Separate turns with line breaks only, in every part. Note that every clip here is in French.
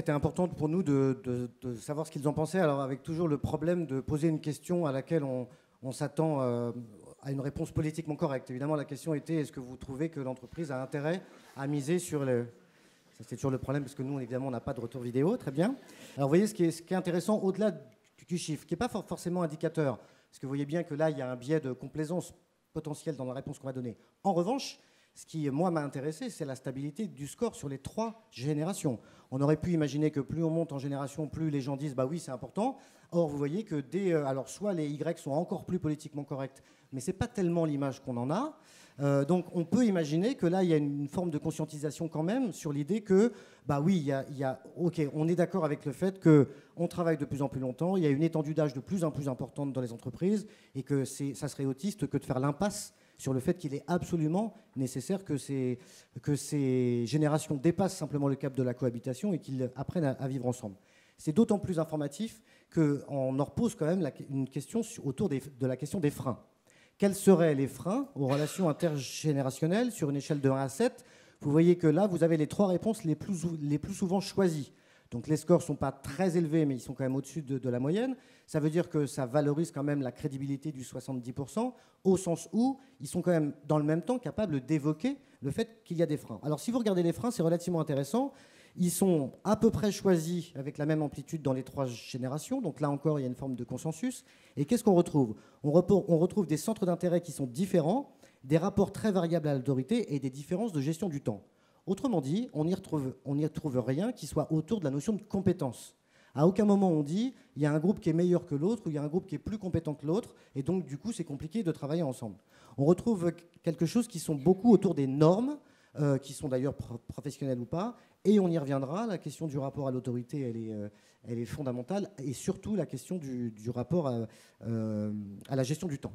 c'était important pour nous de savoir ce qu'ils en pensaient. Alors, avec toujours le problème de poser une question à laquelle on s'attend à une réponse politiquement correcte. Évidemment, la question était, est-ce que vous trouvez que l'entreprise a intérêt à miser sur le... Ça, c'est toujours le problème, parce que nous, évidemment, on n'a pas de retour vidéo. Très bien. Alors, vous voyez, ce qui est intéressant, au-delà du chiffre, qui n'est pas forcément indicateur, parce que vous voyez bien que là, il y a un biais de complaisance potentielle dans la réponse qu'on va donner. En revanche, ce qui, moi, m'a intéressé, c'est la stabilité du score sur les 3 générations. On aurait pu imaginer que plus on monte en génération, plus les gens disent « bah oui, c'est important ». Or, vous voyez que alors, soit les Y sont encore plus politiquement corrects, mais ce n'est pas tellement l'image qu'on en a. Donc, on peut imaginer que là, il y a une forme de conscientisation quand même sur l'idée que, bah oui, ok, on est d'accord avec le fait qu'on travaille de plus en plus longtemps, il y a une étendue d'âge de plus en plus importante dans les entreprises, et que ça serait autiste que de faire l'impasse sur le fait qu'il est absolument nécessaire que ces générations dépassent simplement le cap de la cohabitation et qu'ils apprennent à vivre ensemble. C'est d'autant plus informatif qu'on en repose quand même une question autour de la question des freins. Quels seraient les freins aux relations intergénérationnelles sur une échelle de 1 à 7? Vous voyez que là, vous avez les 3 réponses les plus souvent choisies. Donc les scores ne sont pas très élevés, mais ils sont quand même au-dessus de la moyenne. Ça veut dire que ça valorise quand même la crédibilité du 70%, au sens où ils sont quand même, dans le même temps, capables d'évoquer le fait qu'il y a des freins. Alors si vous regardez les freins, c'est relativement intéressant. Ils sont à peu près choisis avec la même amplitude dans les 3 générations. Donc là encore, il y a une forme de consensus. Et qu'est-ce qu'on retrouve? On retrouve des centres d'intérêt qui sont différents, des rapports très variables à l'autorité et des différences de gestion du temps. Autrement dit, on n'y retrouve rien qui soit autour de la notion de compétence. À aucun moment on dit il y a un groupe qui est meilleur que l'autre ou il y a un groupe qui est plus compétent que l'autre et donc du coup c'est compliqué de travailler ensemble. On retrouve quelque chose qui sont beaucoup autour des normes, qui sont d'ailleurs professionnelles ou pas, et on y reviendra. La question du rapport à l'autorité, elle est fondamentale, et surtout la question du rapport à la gestion du temps.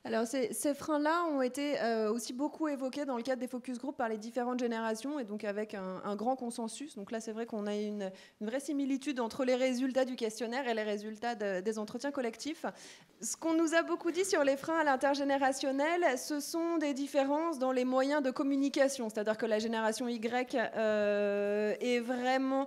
Alors ces freins-là ont été aussi beaucoup évoqués dans le cadre des focus group par les différentes générations et donc avec un grand consensus. Donc là, c'est vrai qu'on a une vraie similitude entre les résultats du questionnaire et les résultats des entretiens collectifs. Ce qu'on nous a beaucoup dit sur les freins à l'intergénérationnel, ce sont des différences dans les moyens de communication. C'est-à-dire que la génération Y est vraiment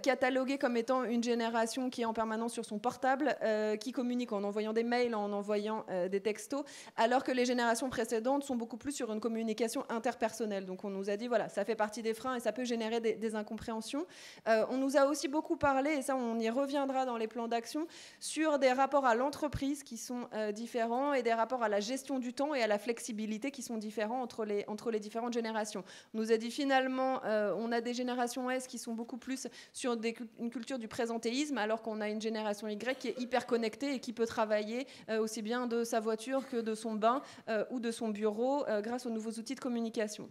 cataloguée comme étant une génération qui est en permanence sur son portable, qui communique en envoyant des mails, en envoyant des textos, alors que les générations précédentes sont beaucoup plus sur une communication interpersonnelle. Donc on nous a dit, voilà, ça fait partie des freins et ça peut générer des incompréhensions. On nous a aussi beaucoup parlé, et ça on y reviendra dans les plans d'action, sur des rapports à l'entreprise qui sont différents et des rapports à la gestion du temps et à la flexibilité qui sont différents entre les différentes générations. On nous a dit finalement, on a des générations S qui sont beaucoup plus sur une culture du présentéisme, alors qu'on a une génération Y qui est hyper connectée et qui peut travailler aussi bien de sa voiture que de son bain ou de son bureau grâce aux nouveaux outils de communication.